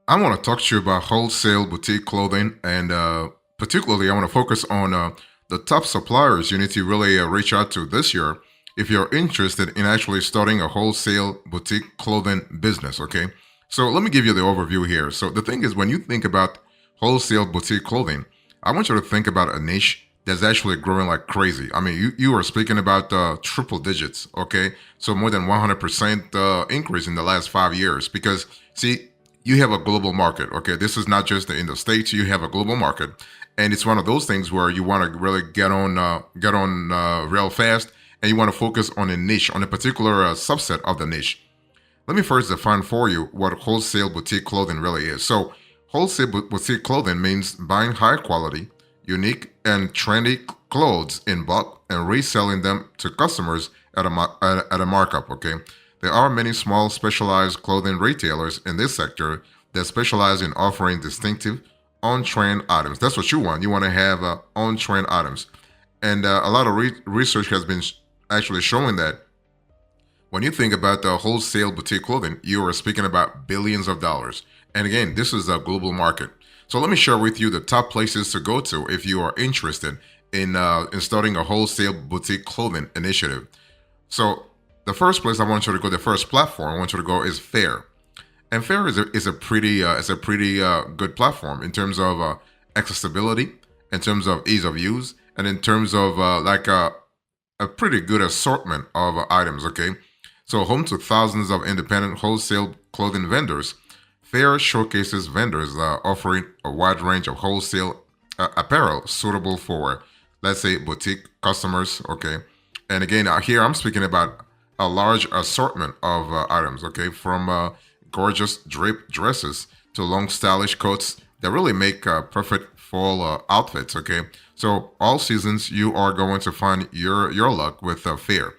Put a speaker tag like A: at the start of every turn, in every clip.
A: I want to talk to you about wholesale boutique clothing, and particularly, I want to focus on the top suppliers you need to really reach out to this year if you're interested in actually starting a wholesale boutique clothing business. Okay, so let me give you the overview here. So the thing is, when you think about wholesale boutique clothing, I want you to think about a niche that's actually growing like crazy. I mean, you are speaking about triple digits. Okay, so more than 100% increase in the last 5 years. Because see, you have a global market. Okay, this is not just in the states. You have a global market, and it's one of those things where you want to really get on real fast, and you want to focus on a niche, on a particular subset of the niche. Let me first define for you what wholesale boutique clothing really is. So, wholesale boutique clothing means buying high quality, unique, and trendy clothes in bulk and reselling them to customers at a markup. Okay, there are many small specialized clothing retailers in this sector that specialize in offering distinctive, on-trend items. That's what you want. You want to have on-trend items, and a lot of research has been actually showing that when you think about the wholesale boutique clothing, you are speaking about billions of dollars. And again, this is a global market. So let me share with you the top places to go to if you are interested in starting a wholesale boutique clothing initiative. So the first place I want you to go, the first platform I want you to go is Fair. And Fair is a pretty good platform in terms of accessibility, in terms of ease of use, and in terms of a pretty good assortment of items. Okay, so home to thousands of independent wholesale clothing vendors, Fair showcases vendors offering a wide range of wholesale apparel suitable for, let's say, boutique customers. Okay, and again, here I'm speaking about a large assortment of items. Okay, from gorgeous draped dresses to long stylish coats that really make perfect fall outfits. Okay, so all seasons you are going to find your luck with Fair.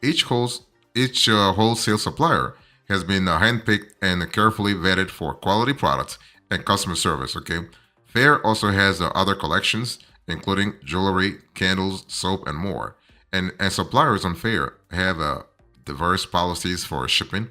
A: Each wholes, each wholesale supplier has been handpicked and carefully vetted for quality products and customer service. Okay, Fair also has other collections, including jewelry, candles, soap, and more. And suppliers on Fair have diverse policies for shipping,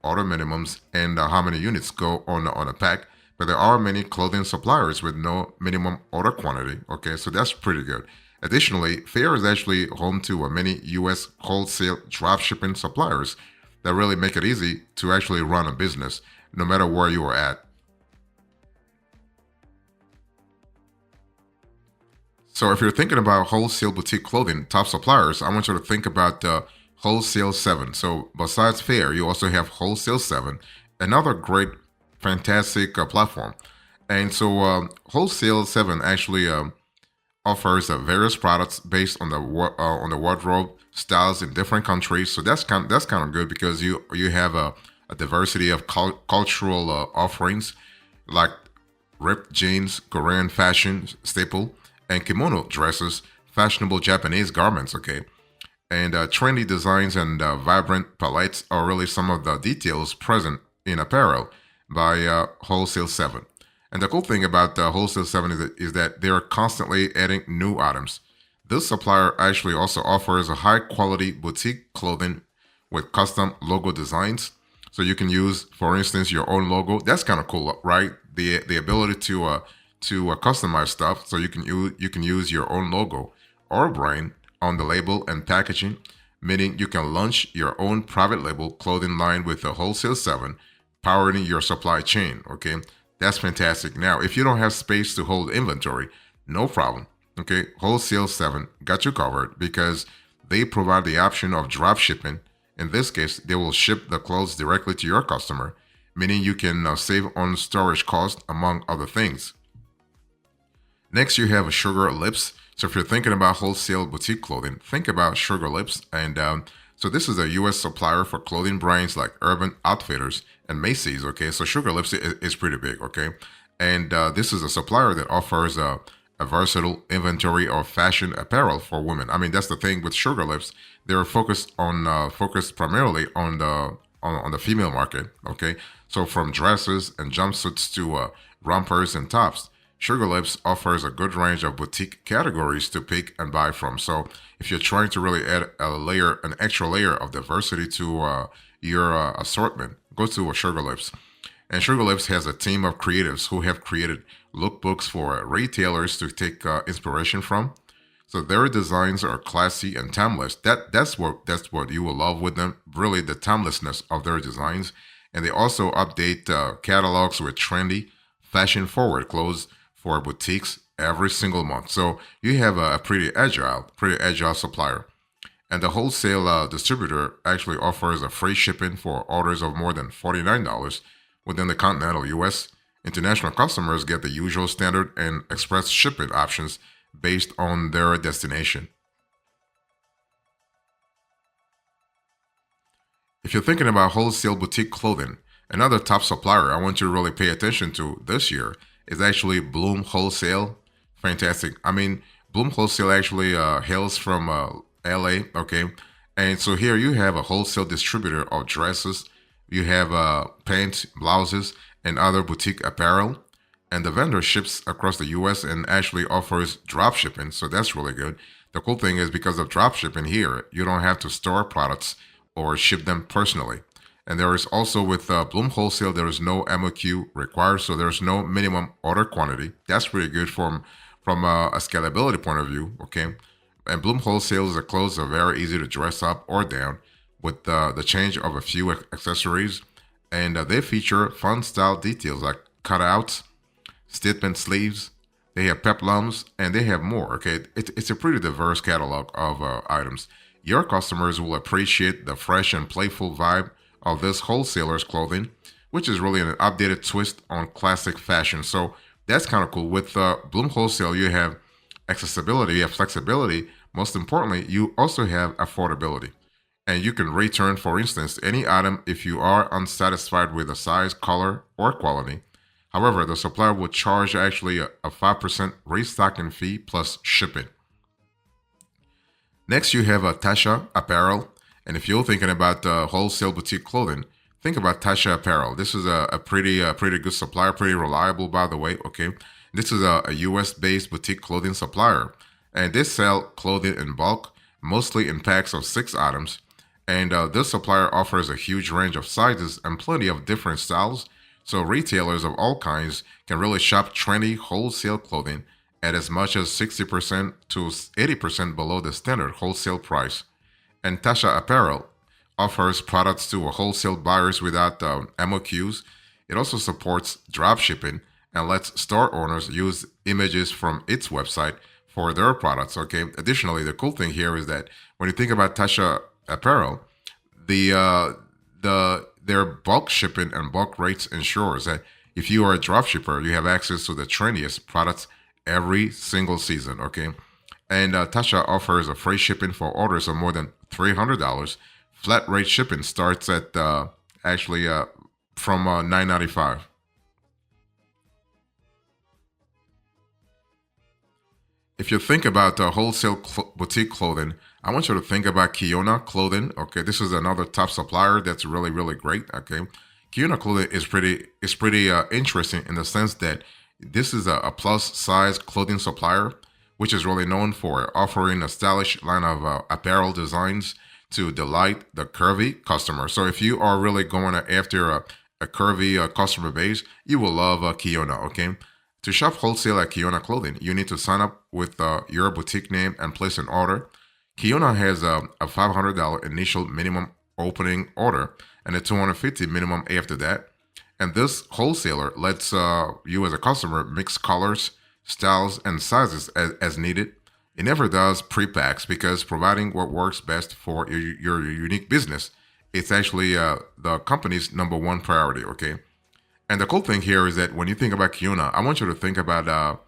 A: order minimums, and how many units go on a pack. But there are many clothing suppliers with no minimum order quantity. Okay, so that's pretty good. Additionally, Fair is actually home to many U.S. wholesale drop shipping suppliers that really make it easy to actually run a business, no matter where you are at. So if you're thinking about wholesale boutique clothing top suppliers, I want you to think about Wholesale 7. So besides Fair, you also have Wholesale 7, another great, fantastic platform. And so Wholesale 7 actually offers various products based on the wardrobe styles in different countries. So that's kind of good because you have a diversity of cultural offerings like ripped jeans, Korean fashion staple, and kimono dresses, fashionable Japanese garments. Okay, and trendy designs and vibrant palettes are really some of the details present in apparel by Wholesale 7. And the cool thing about Wholesale 7 is that they're constantly adding new items. This supplier actually also offers a high quality boutique clothing with custom logo designs. So you can use, for instance, your own logo. That's kind of cool, right? The ability to customize stuff. So you can use your own logo or brand on the label and packaging, meaning you can launch your own private label clothing line with a Wholesale 7, powering your supply chain. Okay, that's fantastic. Now, if you don't have space to hold inventory, no problem. Okay, Wholesale 7 got you covered because they provide the option of drop shipping. In this case, they will ship the clothes directly to your customer, meaning you can save on storage cost, among other things. Next, you have Sugar Lips. So if you're thinking about wholesale boutique clothing, think about Sugar Lips. And so this is a U.S. supplier for clothing brands like Urban Outfitters and Macy's. Okay, so Sugar Lips is pretty big. Okay, and this is a supplier that offers a versatile inventory of fashion apparel for women. I mean, that's the thing with Sugar Lips. They're focused primarily on the female market. Okay, so from dresses and jumpsuits to rompers and tops, Sugar Lips offers a good range of boutique categories to pick and buy from. So if you're trying to really add an extra layer of diversity to your assortment, go to Sugar Lips. And Sugar Lips has a team of creatives who have created lookbooks for retailers to take inspiration from. So their designs are classy and timeless. That's what you will love with them. Really, the timelessness of their designs, and they also update catalogs with trendy, fashion-forward clothes for boutiques every single month. So you have a pretty agile supplier. And the wholesale distributor actually offers a free shipping for orders of more than $49 within the continental US. International customers get the usual standard and express shipping options based on their destination. If you're thinking about wholesale boutique clothing, another top supplier I want you to really pay attention to this year is actually Bloom Wholesale. Fantastic. I mean, Bloom Wholesale actually hails from LA, okay? And so here you have a wholesale distributor of dresses, you have pants, blouses, and other boutique apparel. And the vendor ships across the US and actually offers drop shipping, so that's really good. The cool thing is because of drop shipping here, you don't have to store products or ship them personally. And there is also with Bloom Wholesale, there is no MOQ required, so there's no minimum order quantity. That's pretty good from a scalability point of view. Okay, and Bloom Wholesale's clothes are very easy to dress up or down with the change of a few accessories, and they feature fun style details like cutouts, statement sleeves. They have peplums, and they have more. Okay, it's a pretty diverse catalog of items. Your customers will appreciate the fresh and playful vibe of this wholesaler's clothing, which is really an updated twist on classic fashion. So that's kind of cool. With Bloom Wholesale, you have accessibility, you have flexibility. Most importantly, you also have affordability. And you can return, for instance, any item if you are unsatisfied with the size, color, or quality. However, the supplier will charge actually a 5% restocking fee plus shipping. Next, you have Tasha Apparel. And if you're thinking about wholesale boutique clothing, think about Tasha Apparel. This is a pretty good supplier, pretty reliable, by the way. Okay, this is a U.S. based boutique clothing supplier, and they sell clothing in bulk, mostly in packs of 6 items. And this supplier offers a huge range of sizes and plenty of different styles. So retailers of all kinds can really shop trendy wholesale clothing at as much as 60% to 80% below the standard wholesale price. And Tasha Apparel offers products to wholesale buyers without MOQs. It also supports drop shipping and lets store owners use images from its website for their products. Okay. Additionally, the cool thing here is that when you think about Tasha Apparel, their bulk shipping and bulk rates ensures that if you are a drop shipper, you have access to the trendiest products every single season. Okay. And Tasha offers a free shipping for orders of more than $300. Flat rate shipping starts at actually from $9.95. If you think about wholesale boutique clothing, I want you to think about Kiona Clothing. Okay, this is another top supplier that's really great. Okay, Kiona Clothing is pretty interesting in the sense that this is a plus size clothing supplier, which is really known for offering a stylish line of apparel designs to delight the curvy customer. So if you are really going after a curvy customer base, you will love Kiona. Okay. To shop wholesale at Kiona Clothing, you need to sign up with your boutique name and place an order. Kiona has a $500 initial minimum opening order and a $250 minimum after that. And this wholesaler lets you as a customer mix colors, styles, and sizes as needed. It never does pre-packs because providing what works best for your unique business, it's actually the company's number one priority, okay? And the cool thing here is that when you think about Kiona, I want you to think about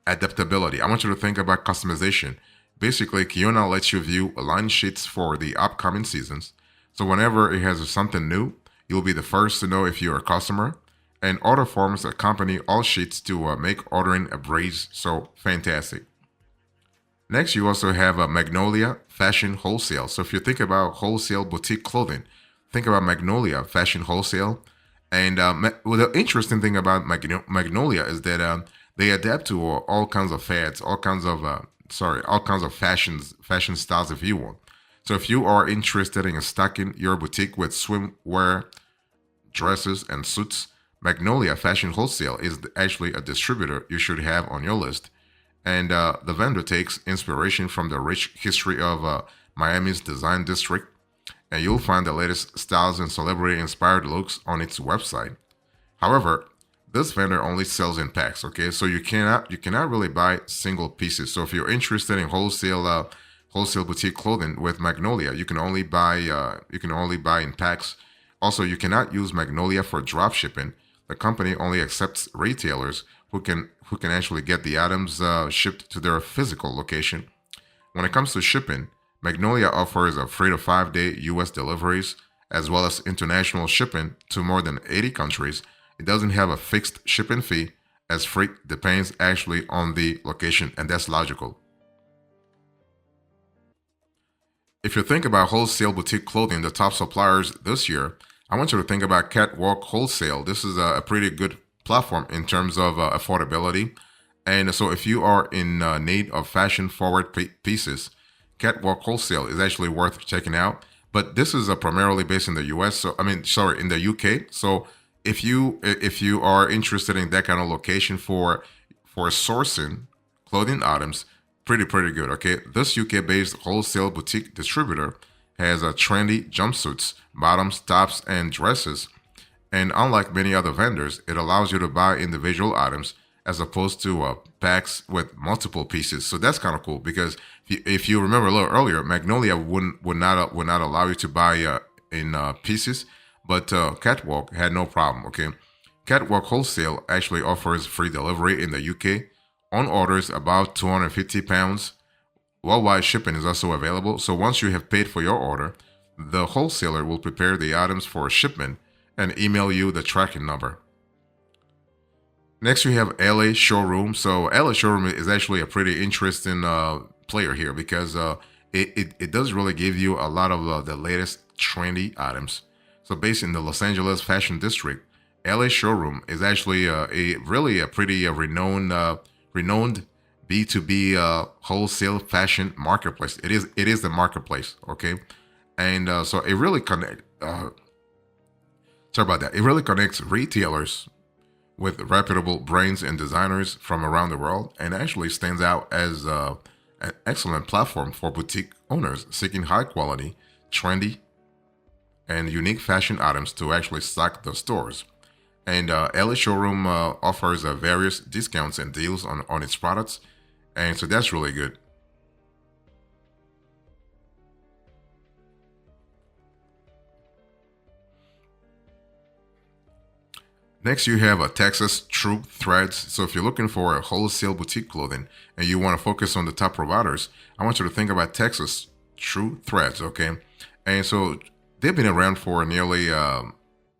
A: adaptability. I want you to think about customization. Basically, Kiona lets you view line sheets for the upcoming seasons. So whenever it has something new, you'll be the first to know if you're a customer. And order forms accompany all sheets to make ordering a breeze. So fantastic. Next, you also have Magnolia Fashion Wholesale. So if you think about wholesale boutique clothing, think about Magnolia Fashion Wholesale. And well, the interesting thing about Magnolia is that they adapt to all kinds of fads, all kinds of fashion styles if you want. So if you are interested in stocking your boutique with swimwear, dresses, and suits, Magnolia Fashion Wholesale is actually a distributor you should have on your list. And the vendor takes inspiration from the rich history of Miami's design district, and you'll find the latest styles and celebrity inspired looks on its website. However, this vendor only sells in packs, okay? So you cannot really buy single pieces. So if you're interested in wholesale boutique clothing with Magnolia, you can only buy in packs. Also, you cannot use Magnolia for drop shipping. The company only accepts retailers who can actually get the items shipped to their physical location. When it comes to shipping, Magnolia offers a 3 to 5 day US deliveries as well as international shipping to more than 80 countries. It doesn't have a fixed shipping fee as freight depends actually on the location, and that's logical. If you think about wholesale boutique clothing, the top suppliers this year, I want you to think about Catwalk Wholesale. This is a pretty good platform in terms of affordability. And so, if you are in need of fashion forward pieces, Catwalk Wholesale is actually worth checking out. But this is primarily based in the US. So, I mean, sorry, in the UK. So, if you are interested in that kind of location for sourcing clothing items, pretty good. Okay, this UK-based wholesale boutique distributor has trendy jumpsuits, bottoms, tops, and dresses. And unlike many other vendors, it allows you to buy individual items as opposed to packs with multiple pieces. So that's kind of cool because if you remember a little earlier, Magnolia would not allow you to buy in pieces, but Catwalk had no problem. Okay, Catwalk Wholesale actually offers free delivery in the UK on orders about £250. Worldwide shipping is also available. So once you have paid for your order, the wholesaler will prepare the items for shipment and email you the tracking number. Next, we have LA Showroom. So LA Showroom is actually a pretty interesting player here because it does really give you a lot of the latest trendy items. So based in the Los Angeles Fashion District, LA Showroom is actually a really a pretty renowned B2B wholesale fashion marketplace. It is the marketplace, okay, and so it really connect. Sorry about that. It really connects retailers with reputable brands and designers from around the world, and actually stands out as an excellent platform for boutique owners seeking high quality, trendy, and unique fashion items to actually stock the stores. And LA Showroom offers various discounts and deals on its products, and so that's really good. Next, you have a Texas True Threads. So if you're looking for a wholesale boutique clothing and you want to focus on the top providers, I want you to think about Texas True Threads, okay? And so they've been around for nearly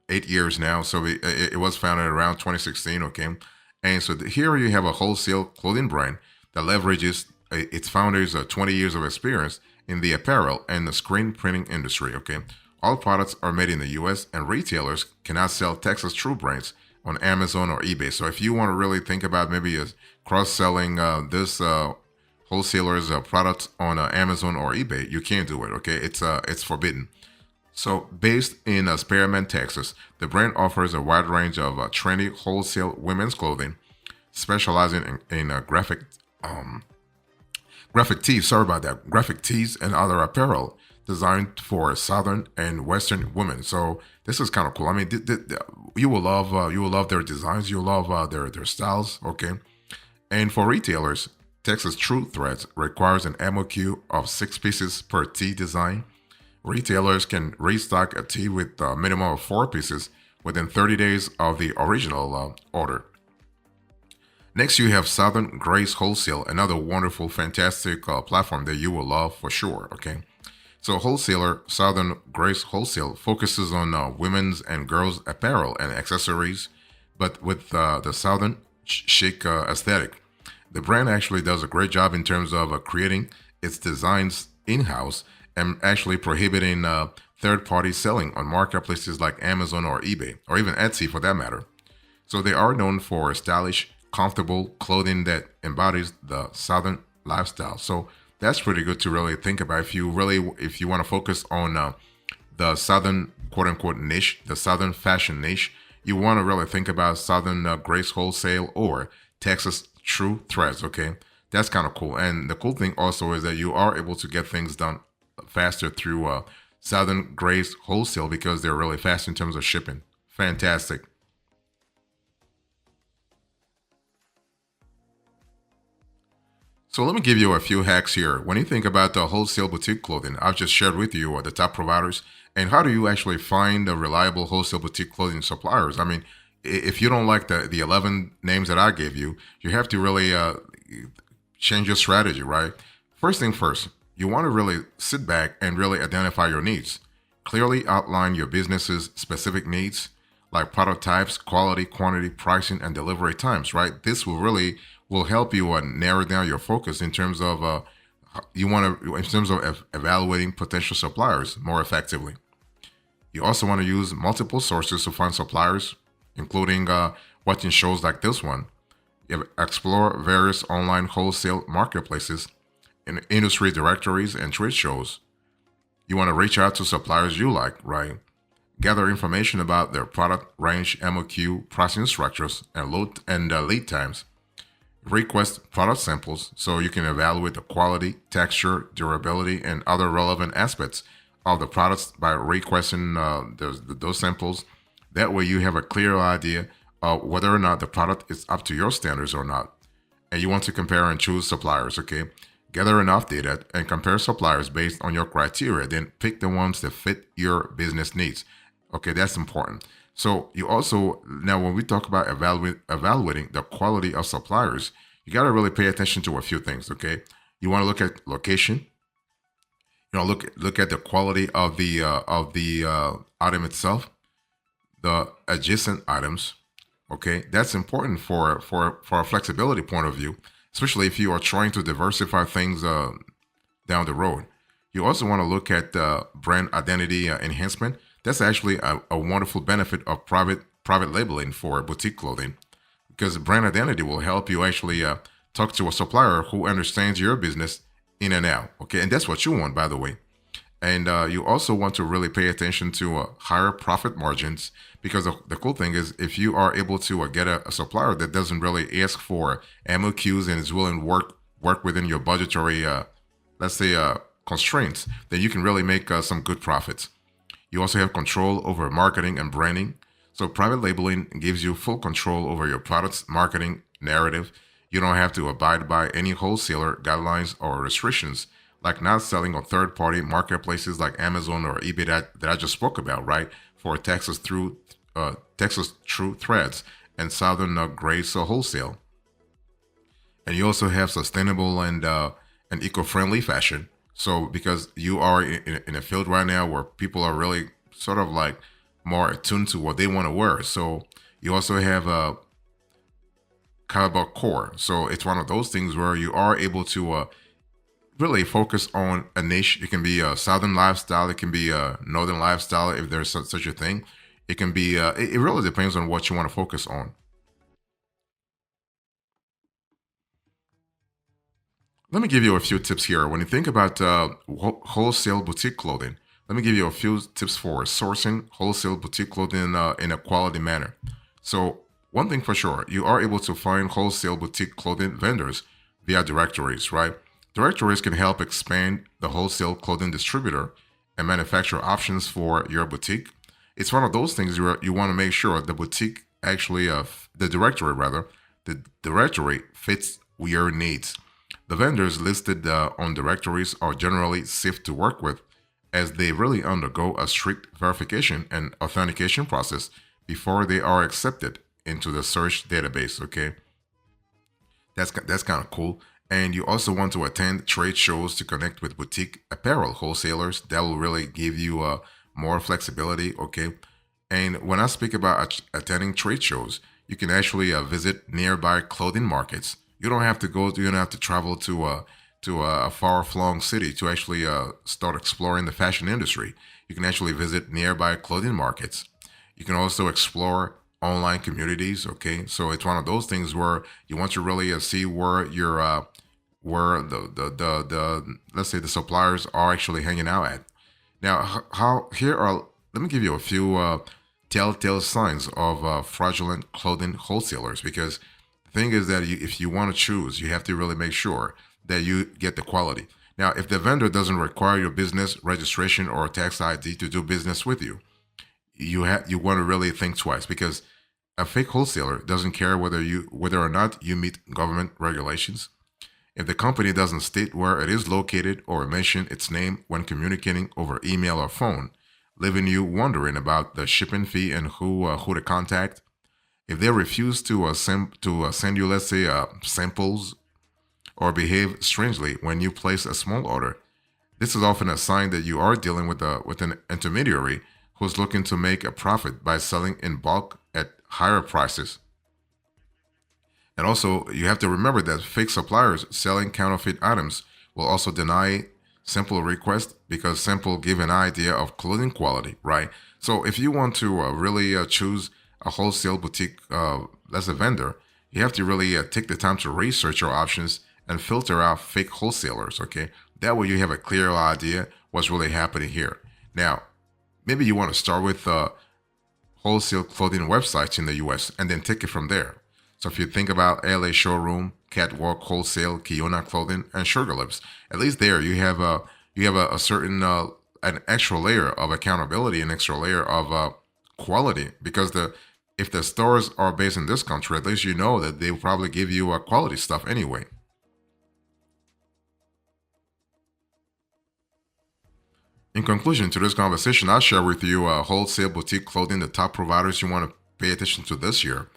A: 8 years now. So it was founded around 2016, okay? And so here you have a wholesale clothing brand that leverages its founders' 20 years of experience in the apparel and the screen printing industry, okay? All products are made in the US, and retailers cannot sell Texas True brands on Amazon or eBay. So if you want to really think about maybe cross-selling this wholesalers' products on Amazon or eBay, you can't do it, okay? It's forbidden. So, based in Spearman, Texas, the brand offers a wide range of trendy wholesale women's clothing, specializing in graphic tees. Sorry about that. Graphic tees and other apparel designed for Southern and Western women. So this is kind of cool. I mean, you will love their designs. You'll love their styles. Okay, and for retailers, Texas True Threads requires an MOQ of 6 pieces per tee design. Retailers can restock a tee with a minimum of 4 pieces within 30 days of the original order. Next, you have Southern Grace Wholesale, another wonderful, fantastic platform that you will love for sure. Okay, so wholesaler Southern Grace Wholesale focuses on women's and girls' apparel and accessories, but with the Southern chic aesthetic. The brand actually does a great job in terms of creating its designs in-house and actually prohibiting third-party selling on marketplaces like Amazon or eBay, or even Etsy for that matter. So they are known for stylish, comfortable clothing that embodies the Southern lifestyle. So that's pretty good to really think about if you want to focus on the Southern quote unquote niche, the Southern fashion niche. you want to really think about Southern Grace Wholesale or Texas True Threads. Okay, that's kind of cool. And the cool thing also is that you are able to get things done faster through Southern Grace Wholesale because they're really fast in terms of shipping. Fantastic. So let me give you a few hacks here. When you think about the wholesale boutique clothing, I've just shared with you the top providers and how do you actually find the reliable wholesale boutique clothing suppliers. I mean, if you don't like the 11 names that I gave you, you have to really change your strategy, right? First thing first, you want to really sit back and really identify your needs. Clearly outline your business's specific needs, like product types, quality, quantity, pricing, and delivery times, right? This will help you narrow down your focus in terms of you want to in terms of evaluating potential suppliers more effectively. You also want to use multiple sources to find suppliers, including watching shows like this one. Explore various online wholesale marketplaces, in industry directories, and trade shows. You want to reach out to suppliers you like, right? Gather information about their product range, MOQ, pricing structures, and lead times. Request product samples so you can evaluate the quality, texture, durability, and other relevant aspects of the products by requesting those samples. That way, you have a clear idea of whether or not the product is up to your standards or not. And you want to compare and choose suppliers, okay? Gather enough data and compare suppliers based on your criteria, then pick the ones that fit your business needs. Okay, that's important. So you also now when we talk about evaluating the quality of suppliers, you got to really pay attention to a few things. Okay, you want to look at location. Look at the quality of the item itself, the adjacent items. Okay, that's important for a flexibility point of view, especially if you are trying to diversify things down the road. You also want to look at brand identity enhancement. That's actually a wonderful benefit of private labeling for boutique clothing, because brand identity will help you actually talk to a supplier who understands your business in and out. Okay, and that's what you want, by the way. And you also want to really pay attention to higher profit margins, because the cool thing is if you are able to get a supplier that doesn't really ask for MOQs and is willing to work within your budgetary, let's say, constraints, then you can really make some good profits. You also have control over marketing and branding. So private labeling gives you full control over your product's marketing narrative. You don't have to abide by any wholesaler guidelines or restrictions, like not selling on third-party marketplaces like Amazon or eBay that I just spoke about, right? For Texas True Threads and Southern Grace Wholesale. And you also have sustainable and eco-friendly fashion. So because you are in a field right now where people are really sort of like more attuned to what they want to wear. So you also have a Caliber Core. So it's one of those things where you are able to really focus on a niche. It can be a southern lifestyle. It can be a northern lifestyle if there's such a thing. It can be, it really depends on what you want to focus on. Let me give you a few tips here. When you think about wholesale boutique clothing, let me give you a few tips for sourcing wholesale boutique clothing in a quality manner. So, one thing for sure, you are able to find wholesale boutique clothing vendors via directories, right? Directories can help expand the wholesale clothing distributor and manufacturer options for your boutique. It's one of those things where you want to make sure the boutique actually, the directory rather, the directory fits your needs. The vendors listed on directories are generally safe to work with, as they really undergo a strict verification and authentication process before they are accepted into the search database. Okay, that's kind of cool. And you also want to attend trade shows to connect with boutique apparel wholesalers. That will really give you more flexibility. Okay, and when I speak about attending trade shows, you can actually visit nearby clothing markets. You don't have to go. You don't have to travel to a far-flung city to actually start exploring the fashion industry. You can actually visit nearby clothing markets. You can also explore online communities. Okay, so it's one of those things where you want to really see where the let's say the suppliers are actually hanging out at. Now, how here are let me give you a few telltale signs of fraudulent clothing wholesalers. Because the thing is that if you want to choose, you have to really make sure that you get the quality. Now, if the vendor doesn't require your business registration or tax ID to do business with you, you want to really think twice, because a fake wholesaler doesn't care whether or not you meet government regulations. If the company doesn't state where it is located or mention its name when communicating over email or phone, leaving you wondering about the shipping fee and who to contact. If they refuse to send you, let's say, samples, or behave strangely when you place a small order, this is often a sign that you are dealing with an intermediary who's looking to make a profit by selling in bulk at higher prices. And also, you have to remember that fake suppliers selling counterfeit items will also deny simple requests, because simple give an idea of clothing quality, right? So if you want to really choose a wholesale boutique as a vendor, you have to really take the time to research your options and filter out fake wholesalers, okay? That way you have a clear idea what's really happening here. Now, maybe you want to start with wholesale clothing websites in the US and then take it from there. So if you think about LA Showroom, Catwalk Wholesale, Kiona Clothing, and Sugar Lips, at least there you have a certain an extra layer of accountability, an extra layer of quality, because the if the stores are based in this country, at least you know that they will probably give you quality stuff anyway. In conclusion to this conversation, I'll share with you wholesale boutique clothing, the top providers you want to pay attention to this year.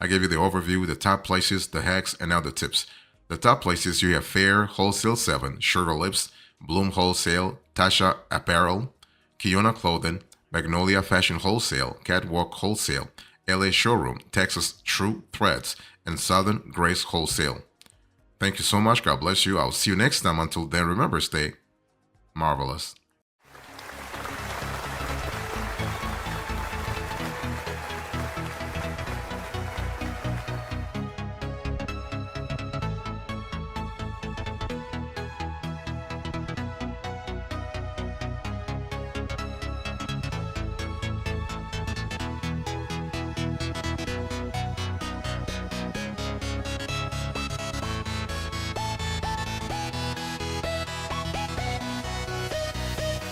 A: I gave you the overview, the top places, the hacks, and now the tips. The top places you have Fair, Wholesale 7, Sugar Lips, Bloom Wholesale, Tasha Apparel, Kiona Clothing, Magnolia Fashion Wholesale, Catwalk Wholesale, LA Showroom, Texas True Threads, and Southern Grace Wholesale. Thank you so much. God bless you. I'll see you next time. Until then, remember, stay marvelous.